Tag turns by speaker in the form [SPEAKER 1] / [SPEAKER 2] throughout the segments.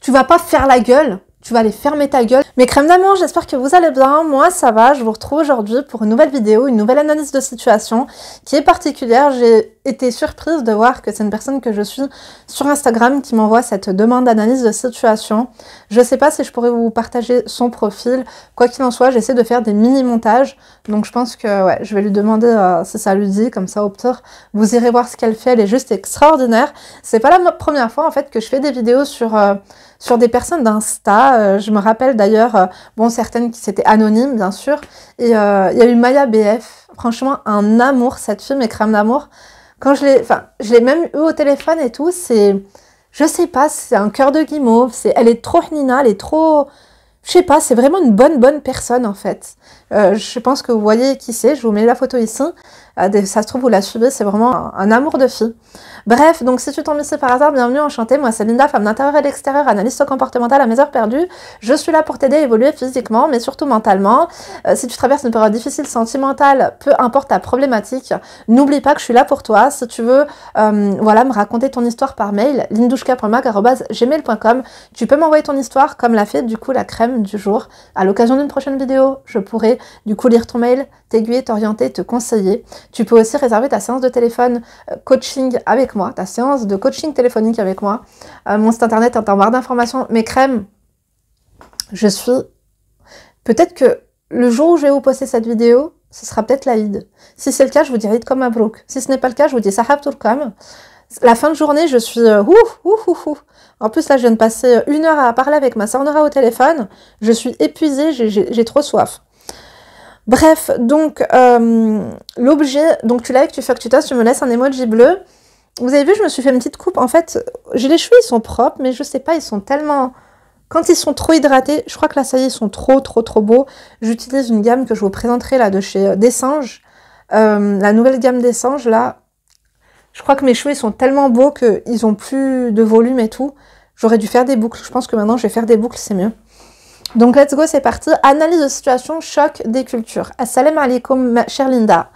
[SPEAKER 1] Tu vas pas faire la gueule, tu vas aller fermer ta gueule. Mes crèmes d'amour, j'espère que vous allez bien. Moi, ça va. Je vous retrouve aujourd'hui pour une nouvelle vidéo, une nouvelle analyse de situation qui est particulière. J'ai été surprise de voir que c'est une personne que je suis sur Instagram qui m'envoie cette demande d'analyse de situation. Je sais pas si je pourrais vous partager son profil. Quoi qu'il en soit, j'essaie de faire des mini-montages. Donc, je pense que ouais, je vais lui demander si ça lui dit. Comme ça, au pire, vous irez voir ce qu'elle fait. Elle est juste extraordinaire. C'est pas la première fois, en fait, que je fais des vidéos sur des personnes d'Insta. Je me rappelle d'ailleurs, bon, certaines qui s'étaient anonymes, bien sûr. Et il y a eu Maya BF. Franchement, un amour, cette fille, mes crèmes d'amour. Quand je l'ai même eu au téléphone et tout, je sais pas, c'est un cœur de guimauve. Elle est trop nina, elle est trop... Je sais pas, c'est vraiment une bonne personne, en fait. Je pense que vous voyez qui c'est. Je vous mets la photo ici. Ça se trouve, vous la suivez. C'est vraiment un amour de fille. Bref, donc si tu tombes ici par hasard, bienvenue, enchantée. Moi, c'est Linda, femme d'intérieur et d'extérieur, analyste comportementale à mes heures perdues. Je suis là pour t'aider à évoluer physiquement, mais surtout mentalement. Si tu traverses une période difficile, sentimentale, peu importe ta problématique, n'oublie pas que je suis là pour toi. Si tu veux voilà, me raconter ton histoire par mail, lindouchka.mag@gmail.com. Tu peux m'envoyer ton histoire, comme l'a fait du coup la crème du jour. À l'occasion d'une prochaine vidéo, je pourrai du coup lire ton mail, t'aiguiller, t'orienter, te conseiller. Tu peux aussi réserver ta séance de téléphone coaching avec moi, ta séance de coaching téléphonique avec moi. Mon site internet est en barre d'informations. Mes crèmes, je suis... Peut-être que le jour où je vais vous poster cette vidéo, ce sera peut-être l'Aïd. Si c'est le cas, je vous dis Aïd comme Mabrouk. Si ce n'est pas le cas, je vous dis Sahab Tourkam. La fin de journée, je suis En plus, là, je viens de passer 1 heure à parler avec ma sœur Nora au téléphone. Je suis épuisée, j'ai trop soif. Bref, donc, l'objet, donc tu likes, tu fais que tu tasses, tu me laisses un emoji bleu. Vous avez vu, je me suis fait une petite coupe. En fait, j'ai les cheveux, ils sont propres, mais je sais pas, ils sont tellement... Quand ils sont trop hydratés, je crois que là, ça y est, ils sont trop beaux. J'utilise une gamme que je vous présenterai, là, de chez Dessange. La nouvelle gamme Dessange, là, je crois que mes cheveux, ils sont tellement beaux qu'ils ont plus de volume et tout. J'aurais dû faire des boucles. Je pense que maintenant, je vais faire des boucles, c'est mieux. Donc, let's go, c'est parti. Analyse de situation, choc des cultures. Assalamu alaikum, ma chère Linda.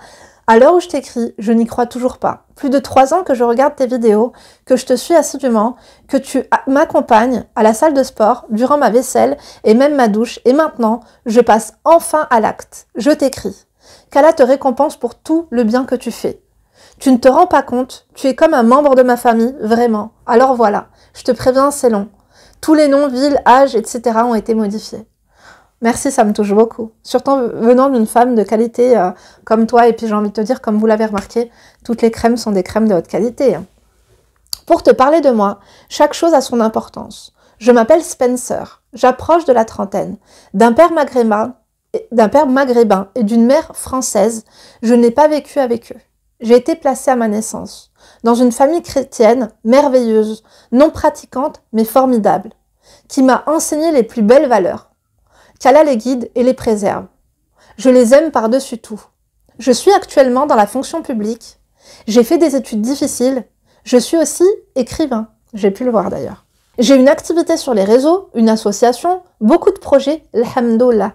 [SPEAKER 1] À l'heure où je t'écris, je n'y crois toujours pas. Plus de 3 ans que je regarde tes vidéos, que je te suis assidûment, que tu m'accompagnes à la salle de sport, durant ma vaisselle et même ma douche. Et maintenant, je passe enfin à l'acte. Je t'écris. Qu'Allah te récompense pour tout le bien que tu fais. Tu ne te rends pas compte, tu es comme un membre de ma famille, vraiment. Alors voilà, je te préviens, c'est long. Tous les noms, villes, âges, etc. ont été modifiés. Merci, ça me touche beaucoup. Surtout venant d'une femme de qualité comme toi. Et puis j'ai envie de te dire, comme vous l'avez remarqué, toutes les crèmes sont des crèmes de haute qualité. Pour te parler de moi, chaque chose a son importance. Je m'appelle Spencer. J'approche de la trentaine. D'un père maghrébin et d'une mère française, je n'ai pas vécu avec eux. J'ai été placée à ma naissance, dans une famille chrétienne, merveilleuse, non pratiquante, mais formidable, qui m'a enseigné les plus belles valeurs. Qu'Allah les guide et les préserve. Je les aime par-dessus tout. Je suis actuellement dans la fonction publique. J'ai fait des études difficiles. Je suis aussi écrivain. J'ai pu le voir d'ailleurs. J'ai une activité sur les réseaux, une association, beaucoup de projets. Alhamdoulilah.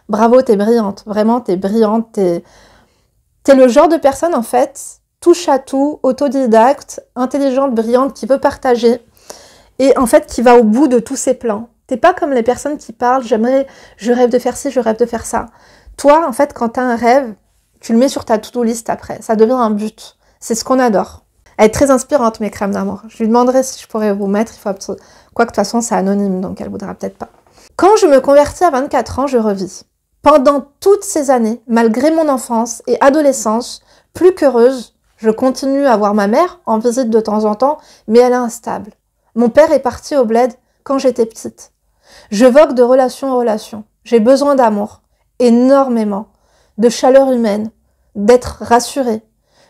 [SPEAKER 1] Bravo, t'es brillante. Vraiment, t'es brillante. T'es le genre de personne, en fait, touche à tout, autodidacte, intelligente, brillante, qui veut partager et en fait qui va au bout de tous ses plans. T'es pas comme les personnes qui parlent, je rêve de faire ci, je rêve de faire ça. Toi, en fait, quand t'as un rêve, tu le mets sur ta to-do list après. Ça devient un but. C'est ce qu'on adore. Elle est très inspirante, mes crèmes d'amour. Je lui demanderai si je pourrais vous mettre. Quoi que de toute façon, c'est anonyme, donc elle voudra peut-être pas. Quand je me convertis à 24 ans, je revis. Pendant toutes ces années, malgré mon enfance et adolescence, plus qu'heureuse, je continue à voir ma mère en visite de temps en temps, mais elle est instable. Mon père est parti au bled quand j'étais petite. Je vogue de relation en relation. J'ai besoin d'amour, énormément, de chaleur humaine, d'être rassurée.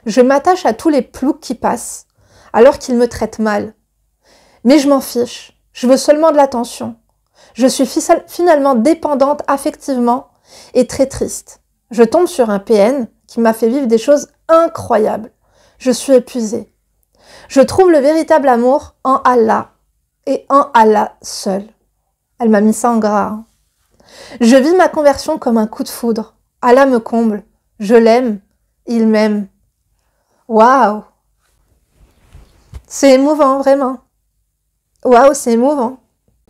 [SPEAKER 1] Je m'attache à tous les ploucs qui passent, alors qu'ils me traitent mal. Mais je m'en fiche, je veux seulement de l'attention. Je suis finalement dépendante affectivement et très triste. Je tombe sur un PN qui m'a fait vivre des choses incroyables. Je suis épuisée. Je trouve le véritable amour en Allah et en Allah seul. Elle m'a mis ça en gras. Hein. Je vis ma conversion comme un coup de foudre. Allah me comble. Je l'aime. Il m'aime. Waouh! C'est émouvant, vraiment. Waouh, c'est émouvant.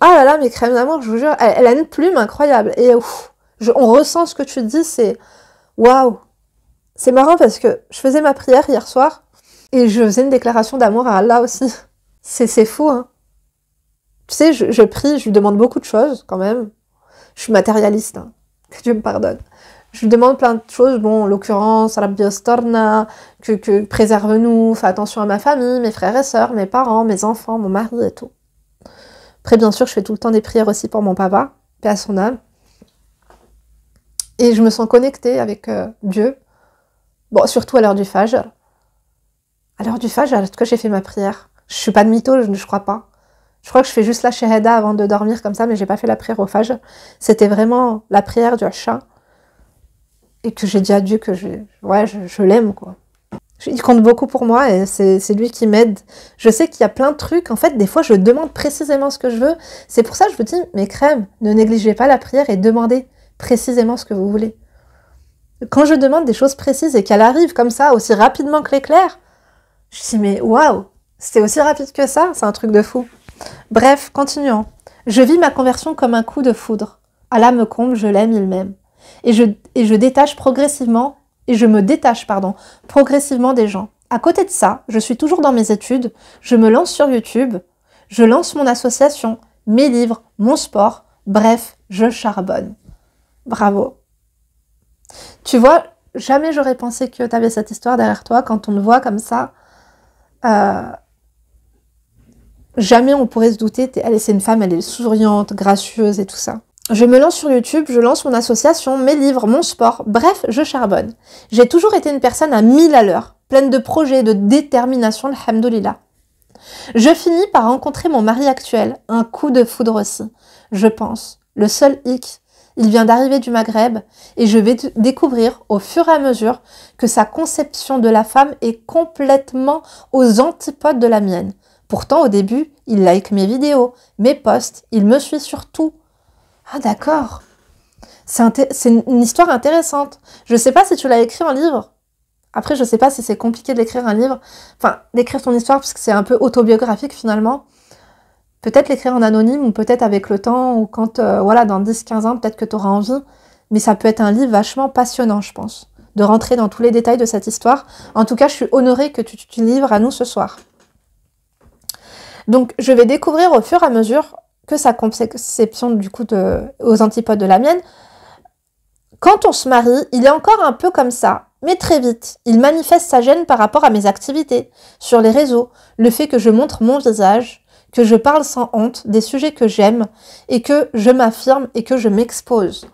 [SPEAKER 1] Ah là là, mes crèmes d'amour, je vous jure, elle a une plume incroyable. Et ouf, on ressent ce que tu dis, c'est waouh. C'est marrant parce que je faisais ma prière hier soir et je faisais une déclaration d'amour à Allah aussi. C'est fou, hein. Tu sais, je prie, je lui demande beaucoup de choses quand même. Je suis matérialiste, hein. Que Dieu me pardonne. Je lui demande plein de choses, bon, en l'occurrence, Rabbi Ostorna, que préserve-nous, fais attention à ma famille, mes frères et sœurs, mes parents, mes enfants, mon mari et tout. Après, bien sûr, je fais tout le temps des prières aussi pour mon papa, paix à son âme. Et je me sens connectée avec Dieu. Bon, surtout à l'heure du Fajr. À l'heure du Fajr, en tout cas, j'ai fait ma prière. Je suis pas de mytho, je crois pas. Je crois que je fais juste la shahada avant de dormir comme ça, mais j'ai pas fait la prière au Fajr. C'était vraiment la prière du Asha. Et que j'ai dit à Dieu que je l'aime, quoi. Il compte beaucoup pour moi et c'est lui qui m'aide. Je sais qu'il y a plein de trucs. En fait, des fois, je demande précisément ce que je veux. C'est pour ça que je vous dis, mes crèmes, ne négligez pas la prière et demandez précisément ce que vous voulez. Quand je demande des choses précises et qu'elles arrivent comme ça, aussi rapidement que l'éclair, je dis, mais waouh, c'était aussi rapide que ça, c'est un truc de fou. Bref, continuons. Je vis ma conversion comme un coup de foudre. Allah me comble, je l'aime, il m'aime. Et je me détache progressivement des gens. À côté de ça, je suis toujours dans mes études, je me lance sur YouTube, je lance mon association, mes livres, mon sport, bref, je charbonne. Bravo. Tu vois, jamais j'aurais pensé que tu avais cette histoire derrière toi. Quand on te voit comme ça, jamais on pourrait se douter, allez, c'est une femme, elle est souriante, gracieuse et tout ça. Je me lance sur YouTube, je lance mon association, mes livres, mon sport, bref, je charbonne. J'ai toujours été une personne à 1000 à l'heure, pleine de projets, de détermination, alhamdoulilah. Je finis par rencontrer mon mari actuel, un coup de foudre aussi, je pense. Le seul hic, il vient d'arriver du Maghreb et je vais découvrir au fur et à mesure que sa conception de la femme est complètement aux antipodes de la mienne. Pourtant, au début, il like mes vidéos, mes posts, il me suit sur tout. Ah d'accord, c'est une histoire intéressante. Je sais pas si tu l'as écrit en livre. Après, je sais pas si c'est compliqué d'écrire un livre. Enfin, d'écrire ton histoire parce que c'est un peu autobiographique finalement. Peut-être l'écrire en anonyme ou peut-être avec le temps ou quand, voilà, dans 10-15 ans, peut-être que tu auras envie. Mais ça peut être un livre vachement passionnant, je pense, de rentrer dans tous les détails de cette histoire. En tout cas, je suis honorée que tu te livres à nous ce soir. Donc, je vais découvrir au fur et à mesure que sa conception du coup aux antipodes de la mienne. Quand on se marie, il est encore un peu comme ça, mais très vite, il manifeste sa gêne par rapport à mes activités sur les réseaux, le fait que je montre mon visage, que je parle sans honte des sujets que j'aime et que je m'affirme et que je m'expose.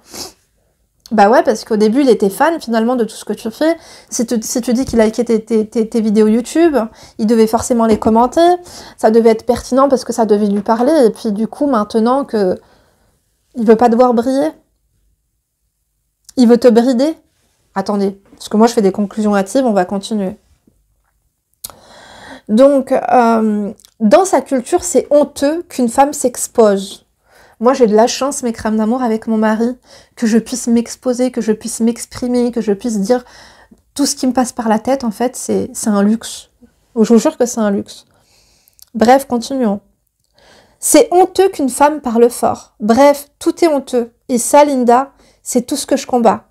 [SPEAKER 1] Bah ouais, parce qu'au début, il était fan finalement de tout ce que tu fais. Si tu dis qu'il likait tes vidéos YouTube, il devait forcément les commenter. Ça devait être pertinent parce que ça devait lui parler. Et puis du coup, maintenant que il veut pas devoir briller, il veut te brider. Attendez, parce que moi je fais des conclusions hâtives, on va continuer. Donc, dans sa culture, c'est honteux qu'une femme s'expose. Moi, j'ai de la chance, mes crèmes d'amour, avec mon mari, que je puisse m'exposer, que je puisse m'exprimer, que je puisse dire tout ce qui me passe par la tête, en fait, c'est un luxe. Je vous jure que c'est un luxe. Bref, continuons. C'est honteux qu'une femme parle fort. Bref, tout est honteux. Et ça, Linda, c'est tout ce que je combats.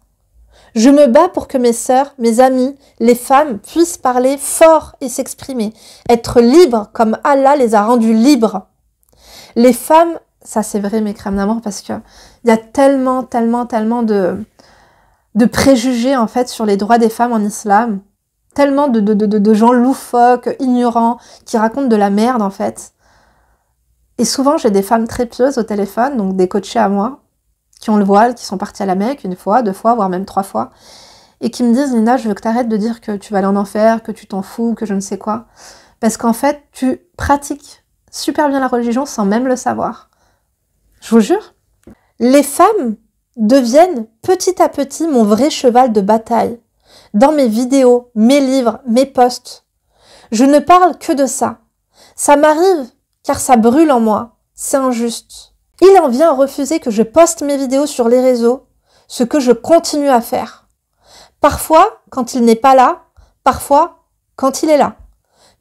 [SPEAKER 1] Je me bats pour que mes sœurs, mes amies, les femmes puissent parler fort et s'exprimer. Être libres comme Allah les a rendues libres. Les femmes... Ça, c'est vrai, mes crèmes d'amour, parce qu'il y a tellement de préjugés, en fait, sur les droits des femmes en islam. Tellement de gens loufoques, ignorants, qui racontent de la merde, en fait. Et souvent, j'ai des femmes très pieuses au téléphone, donc des coachées à moi, qui ont le voile, qui sont parties à la Mecque 1 fois, 2 fois, voire même 3 fois, et qui me disent « Linda, je veux que tu arrêtes de dire que tu vas aller en enfer, que tu t'en fous, que je ne sais quoi. » Parce qu'en fait, tu pratiques super bien la religion sans même le savoir. Je vous jure, les femmes deviennent petit à petit mon vrai cheval de bataille. Dans mes vidéos, mes livres, mes posts, je ne parle que de ça. Ça m'arrive car ça brûle en moi. C'est injuste. Il en vient à refuser que je poste mes vidéos sur les réseaux, ce que je continue à faire. Parfois, quand il n'est pas là, parfois, quand il est là.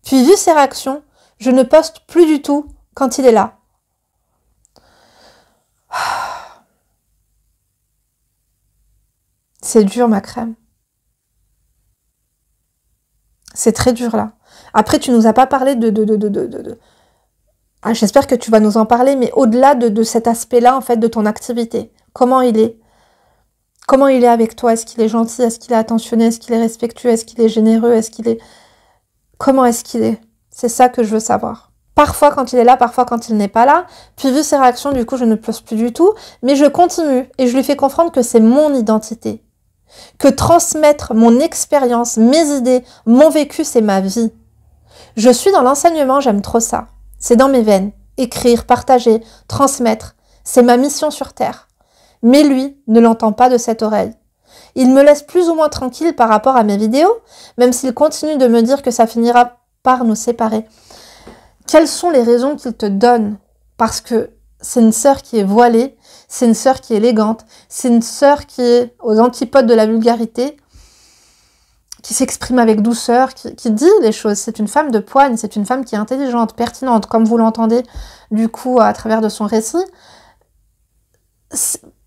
[SPEAKER 1] Puis, vu ses réactions, je ne poste plus du tout quand il est là. C'est dur, ma crème. C'est très dur, là. Après, tu nous as pas parlé Ah, j'espère que tu vas nous en parler, mais au-delà de cet aspect-là, en fait, de ton activité. Comment il est? Comment il est avec toi? Est-ce qu'il est gentil? Est-ce qu'il est attentionné? Est-ce qu'il est respectueux? Est-ce qu'il est généreux? Est-ce qu'il est... Comment est-ce qu'il est? C'est ça que je veux savoir. Parfois quand il est là, parfois quand il n'est pas là. Puis vu ses réactions, du coup, je ne pleure plus du tout. Mais je continue et je lui fais comprendre que c'est mon identité. Que transmettre mon expérience, mes idées, mon vécu, c'est ma vie. Je suis dans l'enseignement, j'aime trop ça. C'est dans mes veines. Écrire, partager, transmettre. C'est ma mission sur Terre. Mais lui ne l'entend pas de cette oreille. Il me laisse plus ou moins tranquille par rapport à mes vidéos, même s'il continue de me dire que ça finira par nous séparer. Quelles sont les raisons qu'il te donne? Parce que c'est une sœur qui est voilée, c'est une sœur qui est élégante, c'est une sœur qui est aux antipodes de la vulgarité, qui s'exprime avec douceur, qui dit les choses. C'est une femme de poigne, c'est une femme qui est intelligente, pertinente, comme vous l'entendez du coup à travers de son récit.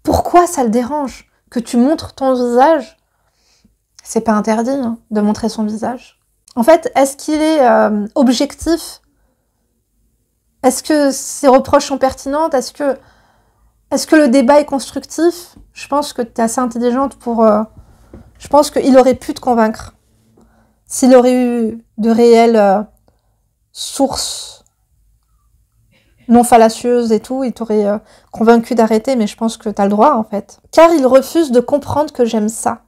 [SPEAKER 1] Pourquoi ça le dérange que tu montres ton visage? C'est pas interdit hein, de montrer son visage. En fait, est-ce qu'il est objectif? Est-ce que ses reproches sont pertinentes? Est-ce que le débat est constructif? Je pense que tu es assez intelligente pour... je pense qu'il aurait pu te convaincre. S'il aurait eu de réelles sources non fallacieuses et tout, il t'aurait convaincu d'arrêter, mais je pense que tu as le droit en fait. Car il refuse de comprendre que j'aime ça.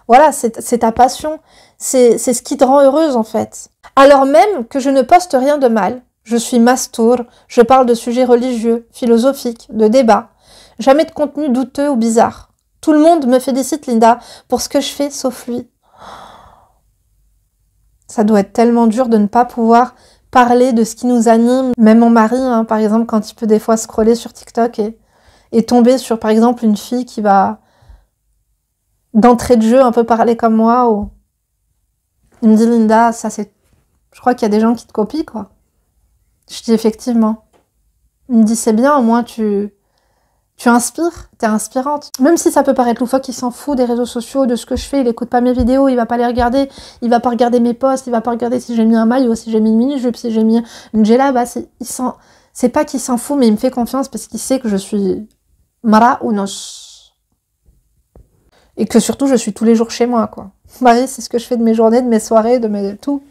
[SPEAKER 1] Voilà, c'est ta passion, c'est ce qui te rend heureuse en fait. Alors même que je ne poste rien de mal, je suis mastour, je parle de sujets religieux, philosophiques, de débats, jamais de contenu douteux ou bizarre. Tout le monde me félicite, Linda, pour ce que je fais, sauf lui. Ça doit être tellement dur de ne pas pouvoir parler de ce qui nous anime. Même mon mari, hein, par exemple, quand il peut des fois scroller sur TikTok et tomber sur, par exemple, une fille qui va, d'entrée de jeu, un peu parler comme moi. Ou... Il me dit, Linda, ça c'est... Je crois qu'il y a des gens qui te copient, quoi. Je dis, effectivement. Il me dit, c'est bien, au moins tu inspires, t'es inspirante. Même si ça peut paraître loufoque, il s'en fout des réseaux sociaux, de ce que je fais, il écoute pas mes vidéos, il va pas les regarder, il va pas regarder mes posts, il va pas regarder si j'ai mis un maillot, si j'ai mis une mini-jupe, si j'ai mis une djellaba, c'est pas qu'il s'en fout, mais il me fait confiance parce qu'il sait que je suis mara ou nos. Et que surtout, je suis tous les jours chez moi, quoi. Marie, c'est ce que je fais de mes journées, de mes soirées, de mes... tout.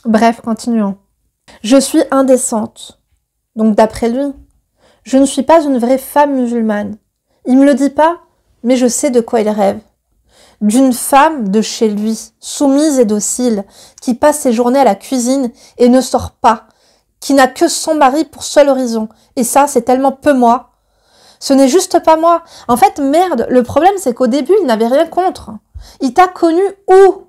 [SPEAKER 1] Bref, continuons. Je suis indécente. Donc d'après lui, je ne suis pas une vraie femme musulmane. Il me le dit pas, mais je sais de quoi il rêve. D'une femme de chez lui, soumise et docile, qui passe ses journées à la cuisine et ne sort pas, qui n'a que son mari pour seul horizon. Et ça, c'est tellement peu moi. Ce n'est juste pas moi. En fait, merde, le problème, c'est qu'au début, il n'avait rien contre. Il t'a connu où?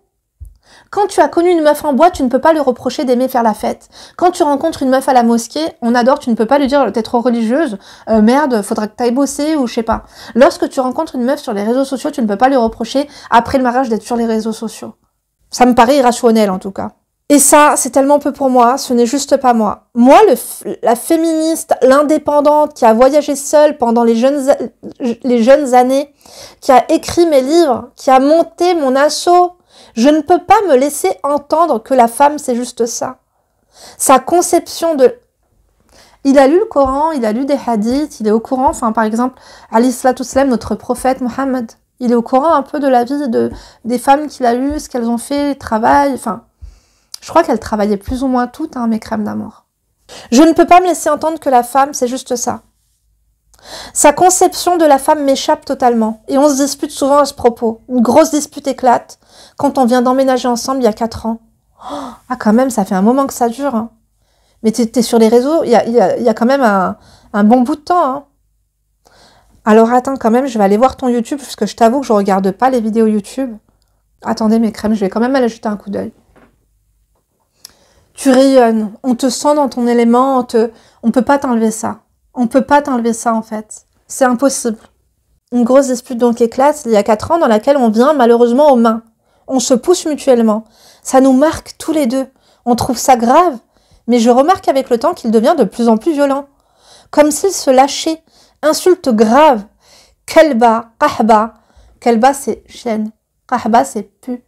[SPEAKER 1] Quand tu as connu une meuf en boîte, tu ne peux pas lui reprocher d'aimer faire la fête. Quand tu rencontres une meuf à la mosquée, on adore, tu ne peux pas lui dire « t'es trop religieuse, merde, faudra que t'ailles bosser » ou je sais pas. Lorsque tu rencontres une meuf sur les réseaux sociaux, tu ne peux pas lui reprocher après le mariage d'être sur les réseaux sociaux. Ça me paraît irrationnel en tout cas. Et ça, c'est tellement peu pour moi, ce n'est juste pas moi. Moi, la féministe, l'indépendante, qui a voyagé seule pendant les jeunes années, qui a écrit mes livres, qui a monté mon asso, je ne peux pas me laisser entendre que la femme, c'est juste ça. Sa conception de... Il a lu le Coran, il a lu des hadiths, il est au courant, enfin par exemple, alayhi salatu salam, notre prophète Mohammed, il est au courant un peu de la vie des femmes qu'il a eues, ce qu'elles ont fait, travail, enfin... Je crois qu'elles travaillaient plus ou moins toutes, hein, mes crèmes d'amour. Je ne peux pas me laisser entendre que la femme, c'est juste ça. Sa conception de la femme m'échappe totalement. Et on se dispute souvent à ce propos. Une grosse dispute éclate quand on vient d'emménager ensemble il y a 4 ans. Oh, ah quand même, ça fait un moment que ça dure. Hein. Mais t'es sur les réseaux, il y a quand même un bon bout de temps. Hein. Alors attends, quand même, je vais aller voir ton YouTube, parce que je t'avoue que je regarde pas les vidéos YouTube. Attendez mes crèmes, je vais quand même aller jeter un coup d'œil. Tu rayonnes, on te sent dans ton élément, on peut pas t'enlever ça. On peut pas t'enlever ça en fait. C'est impossible. Une grosse dispute donc éclate il y a 4 ans dans laquelle on vient malheureusement aux mains. On se pousse mutuellement. Ça nous marque tous les deux. On trouve ça grave, mais je remarque avec le temps qu'il devient de plus en plus violent. Comme s'il se lâchait. Insultes graves. Kelba, qahba, Kelba, c'est chienne. Kahba, c'est pute.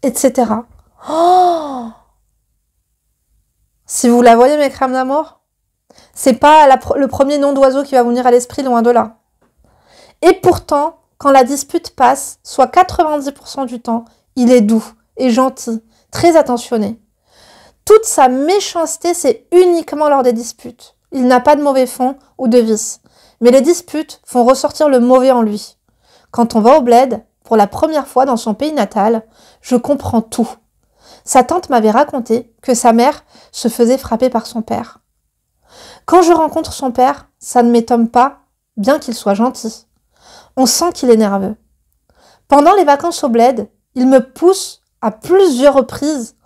[SPEAKER 1] Etc. Oh, si vous la voyez, mes crèmes d'amour, c'est pas le premier nom d'oiseau qui va vous venir à l'esprit, loin de là. Et pourtant, quand la dispute passe, soit 90% du temps, il est doux et gentil, très attentionné. Toute sa méchanceté, c'est uniquement lors des disputes. Il n'a pas de mauvais fond ou de vice. Mais les disputes font ressortir le mauvais en lui. Quand on va au bled, pour la première fois dans son pays natal, je comprends tout. Sa tante m'avait raconté que sa mère se faisait frapper par son père. Quand je rencontre son père, ça ne m'étonne pas, bien qu'il soit gentil. On sent qu'il est nerveux. Pendant les vacances au bled, il me pousse à plusieurs reprises.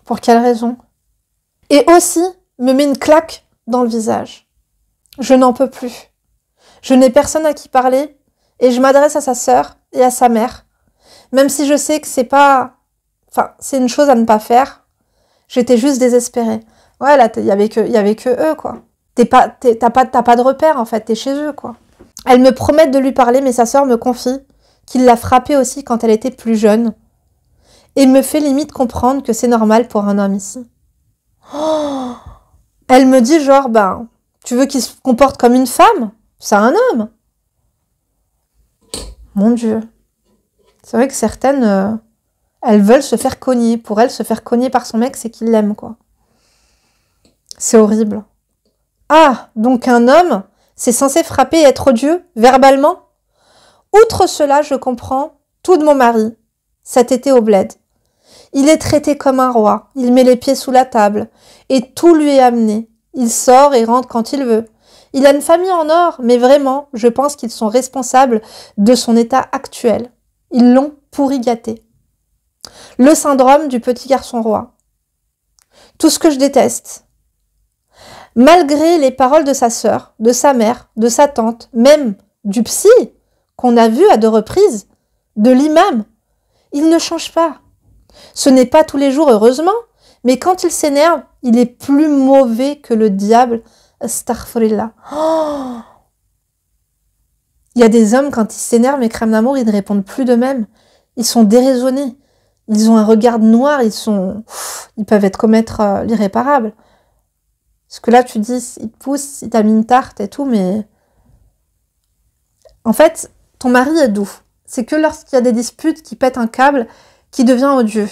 [SPEAKER 1] Pour quelle raison? Et aussi me met une claque dans le visage. Je n'en peux plus. Je n'ai personne à qui parler et je m'adresse à sa sœur et à sa mère. Même si je sais que c'est pas... Enfin, c'est une chose à ne pas faire. J'étais juste désespérée. Ouais, là, il y avait que eux, quoi. T'as pas de repère, en fait. T'es chez eux, quoi. Elle me promet de lui parler, mais sa sœur me confie qu'il l'a frappée aussi quand elle était plus jeune. Et me fait limite comprendre que c'est normal pour un homme ici. Oh, elle me dit genre, tu veux qu'il se comporte comme une femme? C'est un homme. Mon Dieu. C'est vrai que certaines, elles veulent se faire cogner. Pour elles, se faire cogner par son mec, c'est qu'il l'aime, quoi. C'est horrible. Ah, donc un homme, c'est censé frapper et être odieux, verbalement? Outre cela, je comprends tout de mon mari, cet été au bled. Il est traité comme un roi, il met les pieds sous la table, et tout lui est amené. Il sort et rentre quand il veut. Il a une famille en or, mais vraiment, je pense qu'ils sont responsables de son état actuel. Ils l'ont pourri gâté. Le syndrome du petit garçon roi. Tout ce que je déteste. Malgré les paroles de sa sœur, de sa mère, de sa tante, même du psy, qu'on a vu à 2 reprises, de l'imam, il ne change pas. Ce n'est pas tous les jours, heureusement, mais quand il s'énerve, il est plus mauvais que le diable. Astaghfirullah. Oh, il y a des hommes, quand ils s'énervent, mes crèmes d'amour, ils ne répondent plus d'eux-mêmes. Ils sont déraisonnés. Ils ont un regard noir, ils peuvent être commettre l'irréparable. Parce que là, tu dis, il te pousse, il t'a mis une tarte et tout, mais... En fait, ton mari est doux. C'est que lorsqu'il y a des disputes qui pètent un câble, qui devient odieux.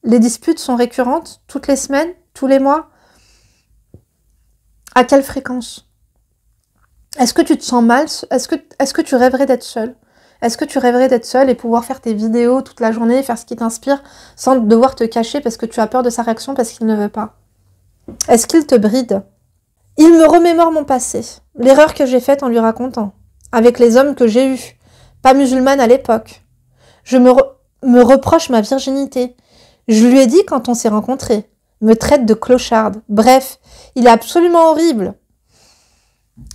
[SPEAKER 1] Les disputes sont récurrentes, toutes les semaines, tous les mois. À quelle fréquence? Est-ce que tu te sens mal? Est-ce que tu rêverais d'être seule? Est-ce que tu rêverais d'être seule et pouvoir faire tes vidéos toute la journée, faire ce qui t'inspire, sans devoir te cacher parce que tu as peur de sa réaction parce qu'il ne veut pas? Est-ce qu'il te bride? Il me remémore mon passé, l'erreur que j'ai faite en lui racontant, avec les hommes que j'ai eus, pas musulmane à l'époque. Je me reproche ma virginité. Je lui ai dit quand on s'est rencontrés, me traite de clocharde. Bref, il est absolument horrible.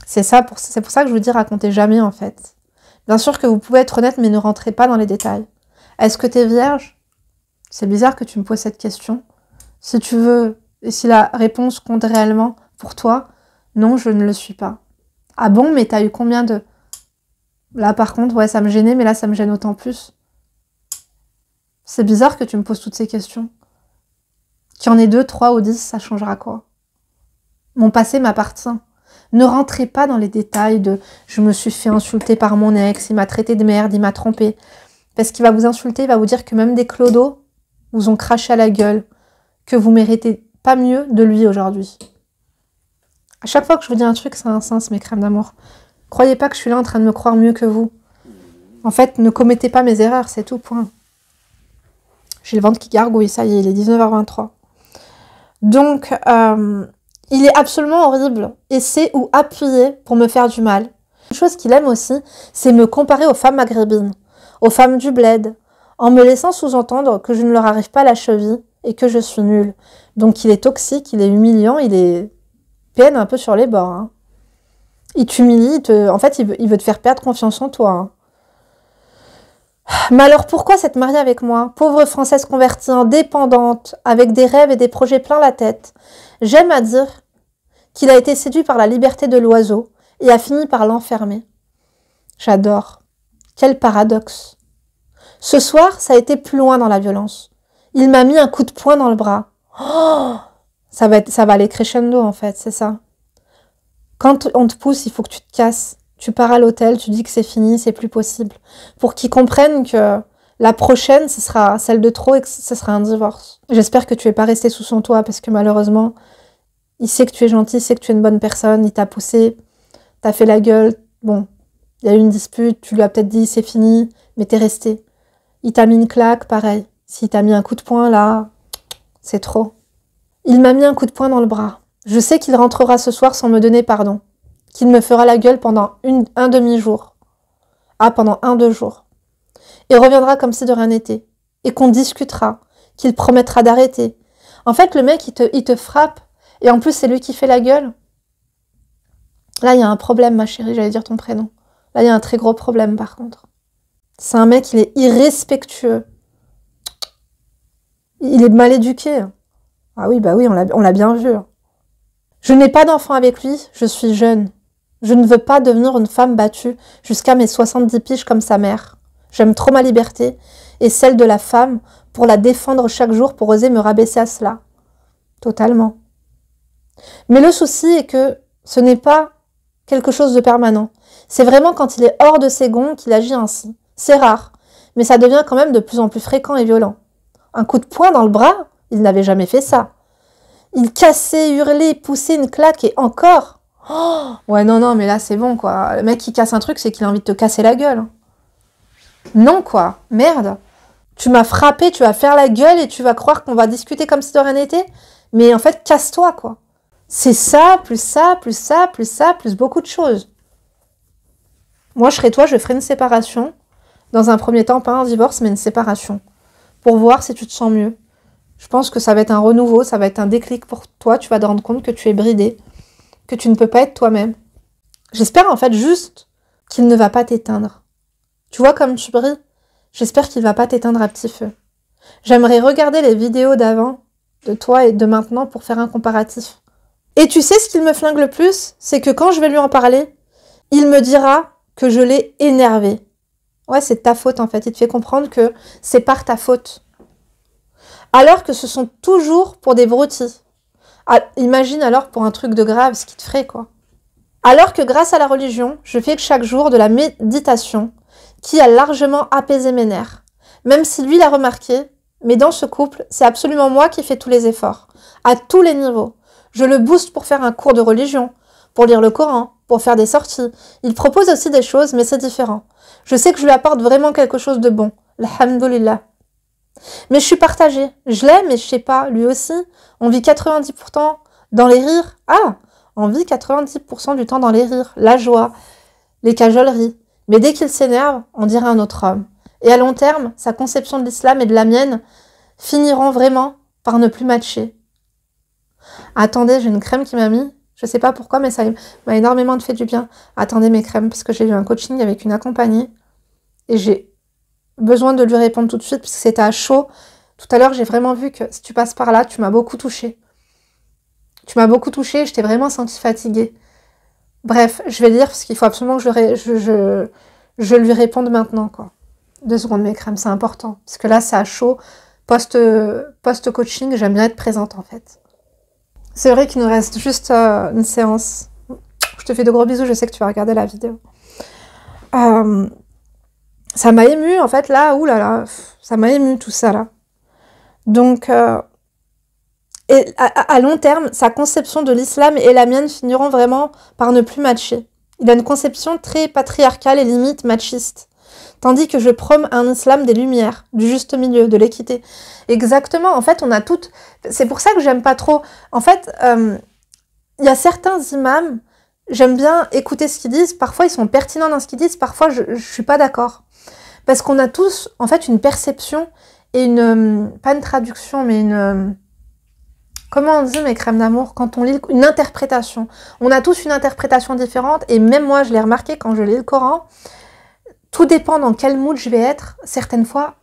[SPEAKER 1] C'est pour ça que je vous dis racontez jamais en fait. Bien sûr que vous pouvez être honnête, mais ne rentrez pas dans les détails. Est-ce que tu es vierge? C'est bizarre que tu me poses cette question. Si tu veux, et si la réponse compte réellement pour toi, non, je ne le suis pas. Ah bon, mais t'as eu combien de... Là par contre, ouais, ça me gênait, mais là ça me gêne autant plus. C'est bizarre que tu me poses toutes ces questions. Qu'il y en ait 2, 3 ou 10, ça changera quoi? Mon passé m'appartient. Ne rentrez pas dans les détails de « je me suis fait insulter par mon ex, il m'a traité de merde, il m'a trompé ». Parce qu'il va vous insulter, il va vous dire que même des clodos vous ont craché à la gueule, que vous méritez pas mieux de lui aujourd'hui. À chaque fois que je vous dis un truc, ça a un sens, mes crèmes d'amour. Croyez pas que je suis là en train de me croire mieux que vous. En fait, ne commettez pas mes erreurs, c'est tout, point. J'ai le ventre qui gargouille, ça y est, il est 19h23. Donc, il est absolument horrible. Essaie ou appuyer pour me faire du mal. Une chose qu'il aime aussi, c'est me comparer aux femmes maghrébines, aux femmes du bled, en me laissant sous-entendre que je ne leur arrive pas à la cheville et que je suis nulle. Donc il est toxique, il est humiliant, il est peine un peu sur les bords. Hein. Il t'humilie, en fait il veut te faire perdre confiance en toi. Hein. Mais alors pourquoi s'être mariée avec moi? Pauvre Française convertie, indépendante, avec des rêves et des projets plein la tête. J'aime à dire qu'il a été séduit par la liberté de l'oiseau et a fini par l'enfermer. J'adore. Quel paradoxe. Ce soir, ça a été plus loin dans la violence. Il m'a mis un coup de poing dans le bras. Oh, ça va aller crescendo en fait, c'est ça. Quand on te pousse, il faut que tu te casses. Tu pars à l'hôtel, tu dis que c'est fini, c'est plus possible. Pour qu'ils comprennent que la prochaine, ce sera celle de trop et que ce sera un divorce. J'espère que tu es pas resté sous son toit parce que malheureusement, il sait que tu es gentil, il sait que tu es une bonne personne, il t'a poussé, t'as fait la gueule. Bon, il y a eu une dispute, tu lui as peut-être dit c'est fini, mais t'es resté. Il t'a mis une claque, pareil. S'il t'a mis un coup de poing là, c'est trop. Il m'a mis un coup de poing dans le bras. Je sais qu'il rentrera ce soir sans me donner pardon. Qu'il me fera la gueule pendant un demi-jour. Ah, pendant 1-2 jours. Et reviendra comme si de rien n'était. Et qu'on discutera. Qu'il promettra d'arrêter. En fait, le mec, il te frappe. Et en plus, c'est lui qui fait la gueule. Là, il y a un problème, ma chérie. J'allais dire ton prénom. Là, il y a un très gros problème, par contre. C'est un mec, il est irrespectueux. Il est mal éduqué. Ah oui, bah oui, on l'a bien vu. Je n'ai pas d'enfant avec lui, je suis jeune. Je ne veux pas devenir une femme battue jusqu'à mes 70 piges comme sa mère. J'aime trop ma liberté et celle de la femme pour la défendre chaque jour pour oser me rabaisser à cela. Totalement. Mais le souci est que ce n'est pas quelque chose de permanent. C'est vraiment quand il est hors de ses gonds qu'il agit ainsi. C'est rare, mais ça devient quand même de plus en plus fréquent et violent. Un coup de poing dans le bras, il n'avait jamais fait ça. Il cassait, hurlait, poussait une claque et encore. Oh ouais, non, mais là, c'est bon, quoi. Le mec qui casse un truc, c'est qu'il a envie de te casser la gueule. Non, quoi. Merde. Tu m'as frappé, tu vas faire la gueule et tu vas croire qu'on va discuter comme si de rien n'était. Mais en fait, casse-toi, quoi. C'est ça, plus ça, plus ça, plus ça, plus beaucoup de choses. Moi, je serais toi, je ferais une séparation. Dans un premier temps, pas un divorce, mais une séparation. Pour voir si tu te sens mieux. Je pense que ça va être un renouveau, ça va être un déclic pour toi. Tu vas te rendre compte que tu es bridé, que tu ne peux pas être toi-même. J'espère en fait juste qu'il ne va pas t'éteindre. Tu vois comme tu brilles? J'espère qu'il ne va pas t'éteindre à petit feu. J'aimerais regarder les vidéos d'avant, de toi et de maintenant pour faire un comparatif. Et tu sais ce qui me flingue le plus? C'est que quand je vais lui en parler, il me dira que je l'ai énervé. Ouais, c'est de ta faute en fait. Il te fait comprendre que c'est par ta faute. Alors que ce sont toujours pour des broutilles. Ah, imagine alors pour un truc de grave ce qu'il te ferait, quoi. Alors que grâce à la religion, je fais chaque jour de la méditation qui a largement apaisé mes nerfs. Même si lui l'a remarqué, mais dans ce couple, c'est absolument moi qui fais tous les efforts, à tous les niveaux. Je le booste pour faire un cours de religion, pour lire le Coran, pour faire des sorties. Il propose aussi des choses, mais c'est différent. Je sais que je lui apporte vraiment quelque chose de bon. Alhamdoulilah. Mais je suis partagée. Je l'aime et je sais pas, lui aussi. On vit 90% dans les rires. Ah, on vit 90% du temps dans les rires, la joie, les cajoleries. Mais dès qu'il s'énerve, on dirait un autre homme. Et à long terme, sa conception de l'islam et de la mienne finiront vraiment par ne plus matcher. Attendez, j'ai une crème qui m'a mis. Je sais pas pourquoi, mais ça m'a énormément fait du bien. Attendez mes crèmes, parce que j'ai eu un coaching avec une accompagnée. Et j'ai besoin de lui répondre tout de suite, puisque c'était à chaud. Tout à l'heure, j'ai vraiment vu que si tu passes par là, tu m'as beaucoup touchée. Tu m'as beaucoup touchée et je t'ai vraiment sentie fatiguée. Bref, je vais lire, parce qu'il faut absolument que je lui réponde maintenant, quoi. 2 secondes, mes crèmes, c'est important. Parce que là, c'est à chaud. Post-coaching, j'aime bien être présente, en fait. C'est vrai qu'il nous reste juste une séance. Je te fais de gros bisous, je sais que tu vas regarder la vidéo. Ça m'a émue, en fait, là, oulala, ça m'a émue, tout ça, là. Donc, et à long terme, sa conception de l'islam et la mienne finiront vraiment par ne plus matcher. Il a une conception très patriarcale et limite machiste. Tandis que je prône un islam des lumières, du juste milieu, de l'équité. Exactement, en fait, on a toutes... C'est pour ça que j'aime pas trop. En fait, il y a certains imams, j'aime bien écouter ce qu'ils disent. Parfois, ils sont pertinents dans ce qu'ils disent. Parfois, je suis pas d'accord. Parce qu'on a tous, en fait, une perception et une... pas une traduction, mais une... comment on dit, mes crèmes d'amour, quand on lit... Une interprétation. On a tous une interprétation différente. Et même moi, je l'ai remarqué quand je lis le Coran. Tout dépend dans quel mood je vais être. Certaines fois,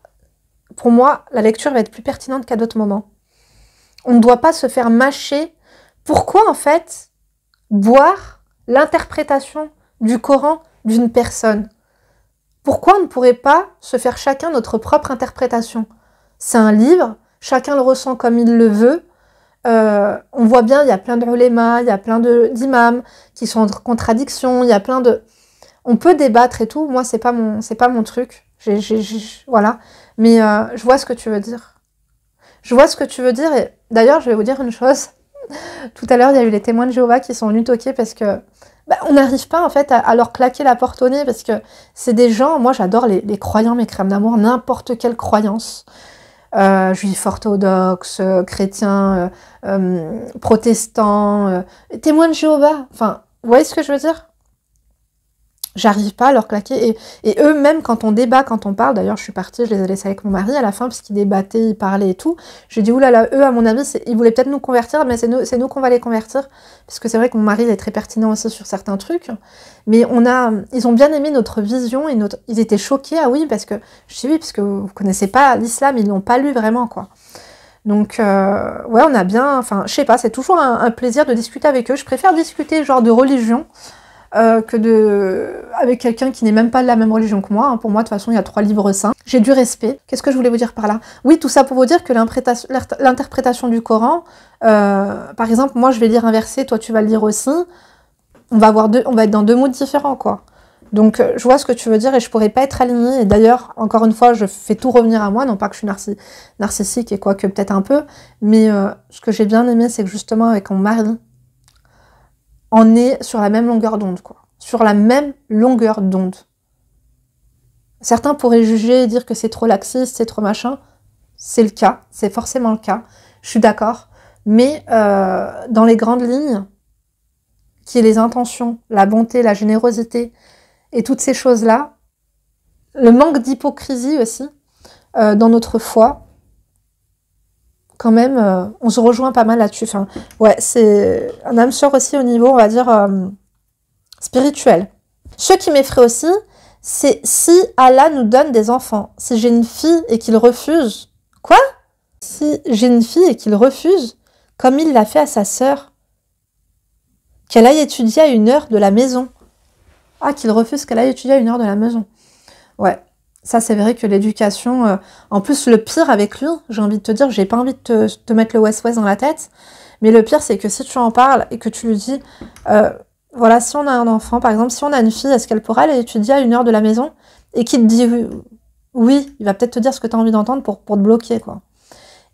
[SPEAKER 1] pour moi, la lecture va être plus pertinente qu'à d'autres moments. On ne doit pas se faire mâcher. Pourquoi, en fait, boire l'interprétation du Coran d'une personne? Pourquoi on ne pourrait pas se faire chacun notre propre interprétation? C'est un livre, chacun le ressent comme il le veut. On voit bien, il y a plein de ulémas, il y a plein d'imams qui sont en contradiction, il y a plein de... On peut débattre et tout, moi c'est pas mon truc, voilà. Mais je vois ce que tu veux dire. Je vois ce que tu veux dire, et d'ailleurs je vais vous dire une chose. Tout à l'heure, il y a eu les témoins de Jéhovah qui sont venus toquer parce que on n'arrive pas en fait à leur claquer la porte au nez, parce que c'est des gens, moi j'adore les croyants, mes crèmes d'amour, n'importe quelle croyance, juifs orthodoxes, chrétiens, protestants, témoins de Jéhovah, enfin, vous voyez ce que je veux dire? J'arrive pas à leur claquer, et eux, même quand on débat, quand on parle, d'ailleurs je suis partie, je les ai laissés avec mon mari à la fin, parce qu'ils débattaient, ils parlaient et tout, j'ai dit oulala, eux à mon avis, ils voulaient peut-être nous convertir, mais c'est nous qu'on va les convertir, parce que c'est vrai que mon mari il est très pertinent aussi sur certains trucs, mais ils ont bien aimé notre vision, et ils étaient choqués, ah oui, parce que, je dis oui, parce que vous connaissez pas l'islam, ils l'ont pas lu vraiment, quoi. Donc, ouais, on a bien, enfin, je sais pas, c'est toujours un plaisir de discuter avec eux, je préfère discuter genre de religion, avec quelqu'un qui n'est même pas de la même religion que moi. Pour moi, de toute façon, il y a 3 livres saints. J'ai du respect. Qu'est-ce que je voulais vous dire par là? Oui, tout ça pour vous dire que l'interprétation du Coran, par exemple, moi, je vais lire un verset, toi, tu vas le lire aussi. On va être dans 2 moods différents, quoi. Donc, je vois ce que tu veux dire et je pourrais pas être alignée. Et d'ailleurs, encore une fois, je fais tout revenir à moi. Non pas que je suis narcissique et quoique peut-être un peu. Mais ce que j'ai bien aimé, c'est que justement, avec mon mari, on est sur la même longueur d'onde, quoi. Sur la même longueur d'onde. Certains pourraient juger et dire que c'est trop laxiste, c'est trop machin. C'est le cas, c'est forcément le cas. Je suis d'accord. Mais dans les grandes lignes, qui est les intentions, la bonté, la générosité, et toutes ces choses-là, le manque d'hypocrisie aussi, dans notre foi, quand même, on se rejoint pas mal là-dessus. Enfin, ouais, c'est un âme sœur aussi au niveau, on va dire, spirituel. Ce qui m'effraie aussi, c'est si Allah nous donne des enfants. Si j'ai une fille et qu'il refuse... Quoi? Si j'ai une fille et qu'il refuse, comme il l'a fait à sa sœur, qu'elle aille étudier à 1 heure de la maison. Ah, qu'il refuse qu'elle aille étudier à 1 heure de la maison. Ouais. Ça, c'est vrai que l'éducation... en plus, le pire avec lui, j'ai envie de te dire, j'ai pas envie de te mettre le West-West dans la tête, mais le pire, c'est que si tu en parles et que tu lui dis... voilà, si on a un enfant, par exemple, si on a une fille, est-ce qu'elle pourra aller étudier à 1 heure de la maison? Et qu'il te dit oui, il va peut-être te dire ce que tu as envie d'entendre pour te bloquer, quoi.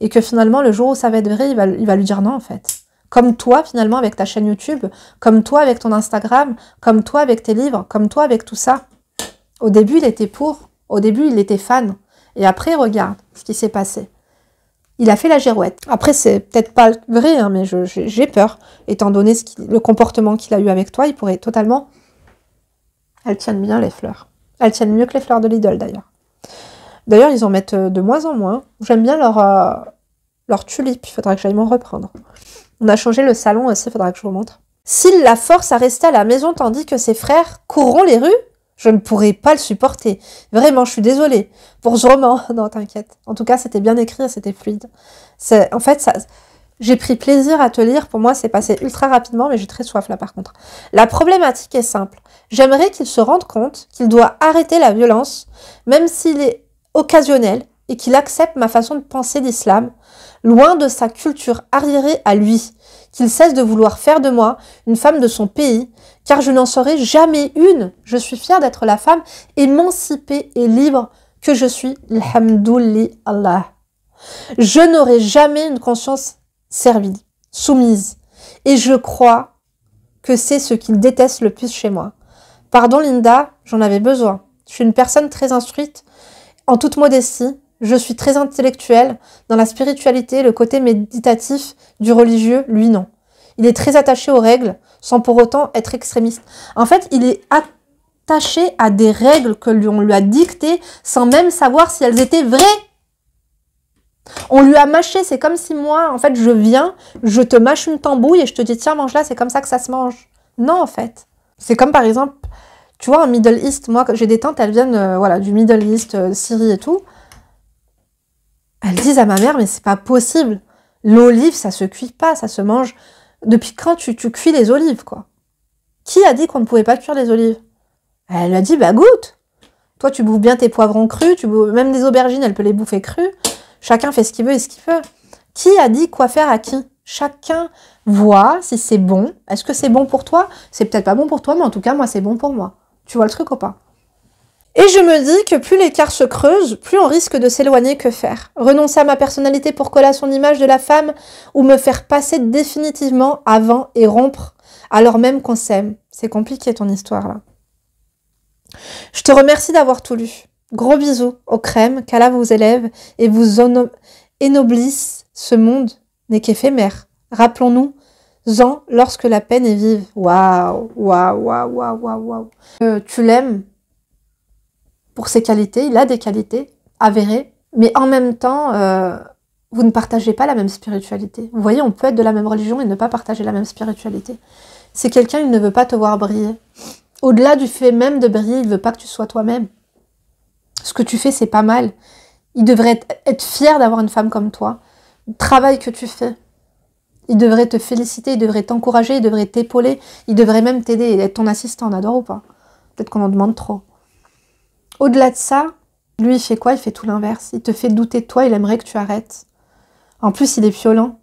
[SPEAKER 1] Et que finalement, le jour où ça va être vrai, il va lui dire non, en fait. Comme toi, finalement, avec ta chaîne YouTube, comme toi avec ton Instagram, comme toi avec tes livres, comme toi avec tout ça. Au début, il était pour. Au début, il était fan. Et après, regarde ce qui s'est passé. Il a fait la girouette. Après, c'est peut-être pas vrai, hein, mais j'ai peur. Étant donné le comportement qu'il a eu avec toi, il pourrait totalement... Elles tiennent bien, les fleurs. Elles tiennent mieux que les fleurs de Lidl, d'ailleurs. D'ailleurs, ils en mettent de moins en moins. J'aime bien leur tulipe. Il faudra que j'aille m'en reprendre. On a changé le salon aussi, il faudra que je vous montre. S'il la force à rester à la maison tandis que ses frères courront les rues, je ne pourrais pas le supporter. Vraiment, je suis désolée. Pour ce roman, non, t'inquiète. En tout cas, c'était bien écrit et c'était fluide. En fait, j'ai pris plaisir à te lire. Pour moi, c'est passé ultra rapidement, mais j'ai très soif là, par contre. La problématique est simple. J'aimerais qu'il se rende compte qu'il doit arrêter la violence, même s'il est occasionnel, et qu'il accepte ma façon de penser l'islam, loin de sa culture arriérée à lui, qu'il cesse de vouloir faire de moi une femme de son pays, car je n'en serai jamais une. Je suis fière d'être la femme émancipée et libre que je suis, alhamdoulilah. Je n'aurai jamais une conscience servile, soumise, et je crois que c'est ce qu'il déteste le plus chez moi. Pardon Linda, j'en avais besoin. Je suis une personne très instruite, en toute modestie. Je suis très intellectuelle dans la spiritualité, le côté méditatif du religieux, lui non. Il est très attaché aux règles, sans pour autant être extrémiste. En fait, il est attaché à des règles que on lui a dictées sans même savoir si elles étaient vraies. On lui a mâché, c'est comme si moi, en fait, je viens, je te mâche une tambouille et je te dis, tiens, mange-la, c'est comme ça que ça se mange. Non, en fait. C'est comme, par exemple, tu vois, en Middle East, moi, j'ai des tantes, elles viennent voilà, du Middle East, Syrie et tout. Elles disent à ma mère, mais c'est pas possible. L'olive, ça se cuit pas, ça se mange. Depuis quand tu cuis les olives, quoi? Qui a dit qu'on ne pouvait pas cuire les olives? Elle a dit, bah goûte. Toi, tu bouffes bien tes poivrons crus, même des aubergines, elle peut les bouffer crus. Chacun fait ce qu'il veut et ce qu'il veut. Qui a dit quoi faire à qui? Chacun voit si c'est bon. Est-ce que c'est bon pour toi? C'est peut-être pas bon pour toi, mais en tout cas, moi, c'est bon pour moi. Tu vois le truc ou pas? Et je me dis que plus l'écart se creuse, plus on risque de s'éloigner. Que faire? Renoncer à ma personnalité pour coller à son image de la femme ou me faire passer définitivement avant et rompre alors même qu'on s'aime? C'est compliqué ton histoire là. Je te remercie d'avoir tout lu. Gros bisous aux crèmes, qu'Allah vous élève et vous énoblisse. Ce monde n'est qu'éphémère. Rappelons-nous-en lorsque la peine est vive. Waouh, waouh, waouh, waouh, waouh, waouh. Tu l'aimes pour ses qualités, il a des qualités avérées, mais en même temps, vous ne partagez pas la même spiritualité. Vous voyez, on peut être de la même religion et ne pas partager la même spiritualité. C'est quelqu'un, il ne veut pas te voir briller. Au-delà du fait même de briller, il ne veut pas que tu sois toi-même. Ce que tu fais, c'est pas mal. Il devrait être fier d'avoir une femme comme toi. Le travail que tu fais. Il devrait te féliciter, il devrait t'encourager, il devrait t'épauler, il devrait même t'aider et être ton assistant, on adore ou pas? Peut-être qu'on en demande trop. Au-delà de ça, lui, il fait quoi? Il fait tout l'inverse. Il te fait douter de toi, il aimerait que tu arrêtes. En plus, il est violent.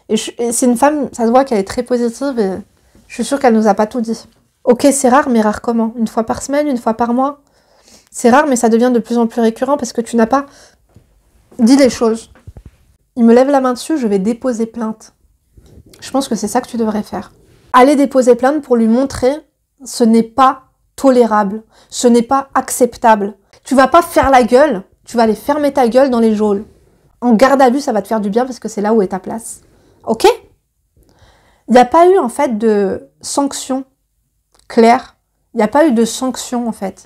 [SPEAKER 1] Et c'est une femme, ça se voit qu'elle est très positive et je suis sûre qu'elle nous a pas tout dit. Ok, c'est rare, mais rare comment? Une fois par semaine, une fois par mois? C'est rare, mais ça devient de plus en plus récurrent parce que tu n'as pas dit les choses. Il me lève la main dessus, je vais déposer plainte. Je pense que c'est ça que tu devrais faire. Aller déposer plainte pour lui montrer ce n'est pas tolérable, ce n'est pas acceptable. Tu vas pas faire la gueule, tu vas aller fermer ta gueule dans les geôles. En garde à vue, ça va te faire du bien parce que c'est là où est ta place. Ok? Il n'y a pas eu en fait de sanction claire. Il n'y a pas eu de sanction en fait.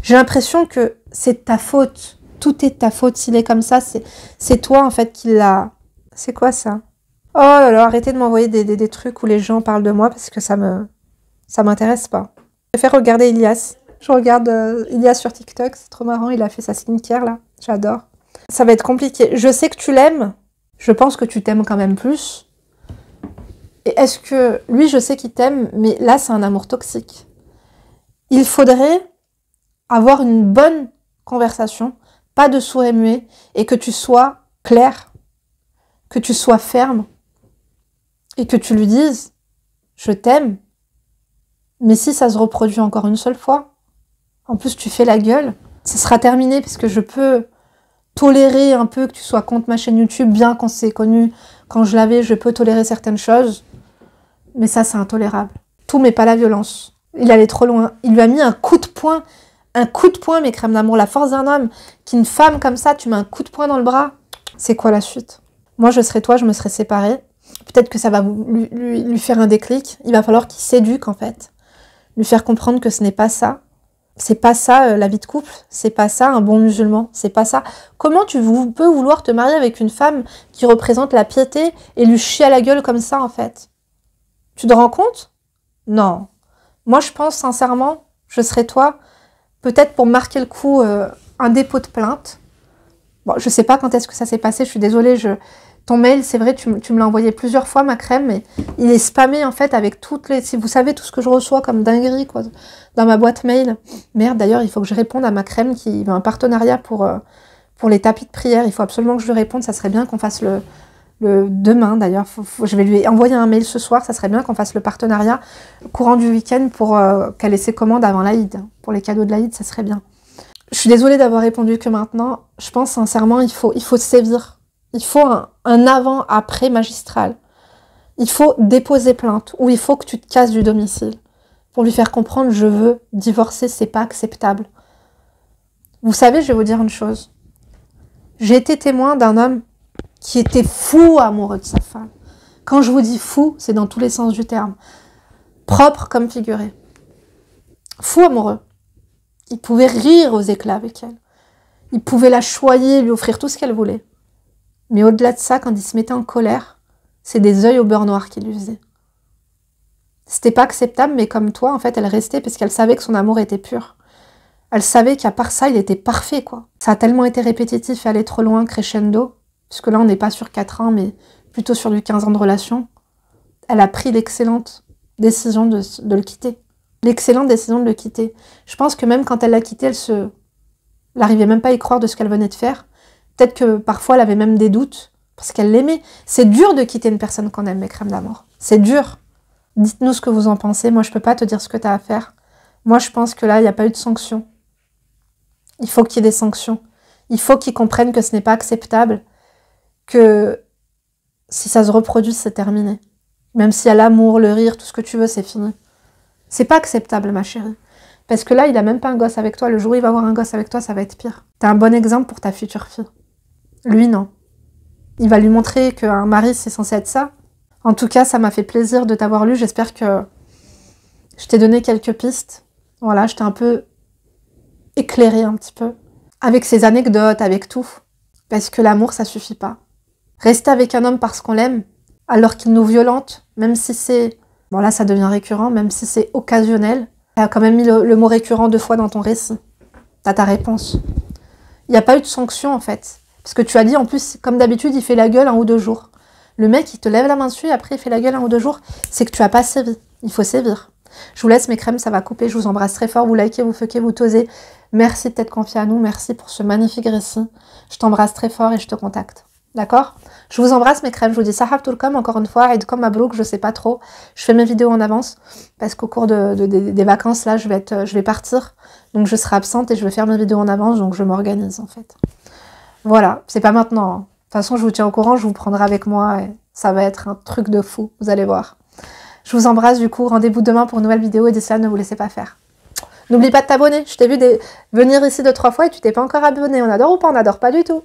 [SPEAKER 1] J'ai l'impression que c'est de ta faute. Tout est de ta faute. S'il est comme ça, c'est toi en fait qui l'a... C'est quoi ça? Oh là là, arrêtez de m'envoyer des trucs où les gens parlent de moi parce que ça m'intéresse pas. Je préfère regarder Ilias. Je regarde Ilias sur TikTok, c'est trop marrant, il a fait sa skincare là. J'adore. Ça va être compliqué. Je sais que tu l'aimes. Je pense que tu t'aimes quand même plus. Et est-ce que... Lui, je sais qu'il t'aime, mais là, c'est un amour toxique. Il faudrait avoir une bonne conversation, pas de sourd et muet, et que tu sois clair, que tu sois ferme, et que tu lui dises « Je t'aime ». Mais si ça se reproduit encore une seule fois, en plus tu fais la gueule, ça sera terminé parce que je peux tolérer un peu que tu sois contre ma chaîne YouTube, bien qu'on s'est connu, quand je l'avais, je peux tolérer certaines choses, mais ça c'est intolérable. Tout mais pas la violence. Il allait trop loin. Il lui a mis un coup de poing, mes crèmes d'amour, la force d'un homme, qu'une femme comme ça, tu mets un coup de poing dans le bras, c'est quoi la suite? Moi je serais toi, je me serais séparée. Peut-être que ça va lui faire un déclic. Il va falloir qu'il s'éduque en fait. Lui faire comprendre que ce n'est pas ça. C'est pas ça la vie de couple. C'est pas ça un bon musulman. C'est pas ça. Comment tu peux vouloir te marier avec une femme qui représente la piété et lui chier à la gueule comme ça en fait? Tu te rends compte? Non. Moi je pense sincèrement, je serais toi, peut-être pour marquer le coup, un dépôt de plainte. Bon, je sais pas quand est-ce que ça s'est passé, je suis désolée, ton mail, c'est vrai, tu me l'as envoyé plusieurs fois, ma crème, mais il est spammé, en fait, avec toutes les... Si vous savez tout ce que je reçois comme dinguerie, quoi, dans ma boîte mail. Merde, d'ailleurs, il faut que je réponde à ma crème qui veut un partenariat pour les tapis de prière. Il faut absolument que je lui réponde. Ça serait bien qu'on fasse le demain, d'ailleurs. Je vais lui envoyer un mail ce soir. Ça serait bien qu'on fasse le partenariat courant du week-end pour qu'elle ait ses commandes avant l'Aïd. Pour les cadeaux de l'Aïd, ça serait bien. Je suis désolée d'avoir répondu que maintenant. Je pense sincèrement, il faut sévir. Il faut un avant-après magistral. Il faut déposer plainte ou il faut que tu te casses du domicile pour lui faire comprendre je veux divorcer, c'est pas acceptable. Vous savez, je vais vous dire une chose. J'ai été témoin d'un homme qui était fou amoureux de sa femme. Quand je vous dis fou, c'est dans tous les sens du terme. Propre comme figuré. Fou amoureux. Il pouvait rire aux éclats avec elle. Il pouvait la choyer, lui offrir tout ce qu'elle voulait. Mais au-delà de ça, quand il se mettait en colère, c'est des œils au beurre noir qu'il lui faisait. C'était pas acceptable, mais comme toi, en fait, elle restait parce qu'elle savait que son amour était pur. Elle savait qu'à part ça, il était parfait, quoi. Ça a tellement été répétitif et allé trop loin, crescendo, puisque là, on n'est pas sur 4 ans, mais plutôt sur du 15 ans de relation. Elle a pris l'excellente décision de le quitter. l'excellente décision de le quitter. Je pense que même quand elle l'a quitté, elle n'arrivait même pas à y croire de ce qu'elle venait de faire. Peut-être que parfois elle avait même des doutes, parce qu'elle l'aimait. C'est dur de quitter une personne qu'on aime, mes crèmes d'amour. C'est dur. Dites-nous ce que vous en pensez. Moi, je peux pas te dire ce que tu as à faire. Moi, je pense que là, il n'y a pas eu de sanction. Il faut qu'il y ait des sanctions. Il faut qu'ils comprennent que ce n'est pas acceptable, que si ça se reproduit, c'est terminé. Même s'il y a l'amour, le rire, tout ce que tu veux, c'est fini. C'est pas acceptable, ma chérie. Parce que là, il a même pas un gosse avec toi. Le jour où il va avoir un gosse avec toi, ça va être pire. T'es un bon exemple pour ta future fille. Lui, non. Il va lui montrer qu'un mari, c'est censé être ça. En tout cas, ça m'a fait plaisir de t'avoir lu. J'espère que je t'ai donné quelques pistes. Voilà, je t'ai un peu éclairé un petit peu. Avec ses anecdotes, avec tout. Parce que l'amour, ça suffit pas. Rester avec un homme parce qu'on l'aime, alors qu'il nous violente, même si c'est... Bon là, ça devient récurrent, même si c'est occasionnel. Tu as quand même mis le mot récurrent 2 fois dans ton récit. T'as ta réponse. Il n'y a pas eu de sanction, en fait. Parce que tu as dit, en plus, comme d'habitude, il fait la gueule 1 ou 2 jours. Le mec, il te lève la main dessus et après, il fait la gueule 1 ou 2 jours. C'est que tu as pas sévi. Il faut sévir. Je vous laisse, mes crèmes, ça va couper. Je vous embrasse très fort. Vous likez, vous fuckez, vous tosez. Merci de t'être confié à nous. Merci pour ce magnifique récit. Je t'embrasse très fort et je te contacte. D'accord? Je vous embrasse, mes crèmes. Je vous dis Sahab Toulkom encore une fois. Eid comme Mabrouk, je sais pas trop. Je fais mes vidéos en avance parce qu'au cours des vacances, là, je vais partir. Donc, je serai absente et je vais faire mes vidéos en avance. Donc, je m'organise, en fait. Voilà. C'est pas maintenant. Hein. De toute façon, je vous tiens au courant. Je vous prendrai avec moi. Et ça va être un truc de fou. Vous allez voir. Je vous embrasse, du coup. Rendez-vous demain pour une nouvelle vidéo. Et d'ici là, ne vous laissez pas faire. N'oublie pas de t'abonner. Je t'ai vu venir ici 2-3 fois et tu t'es pas encore abonné. On adore ou pas? On adore pas du tout.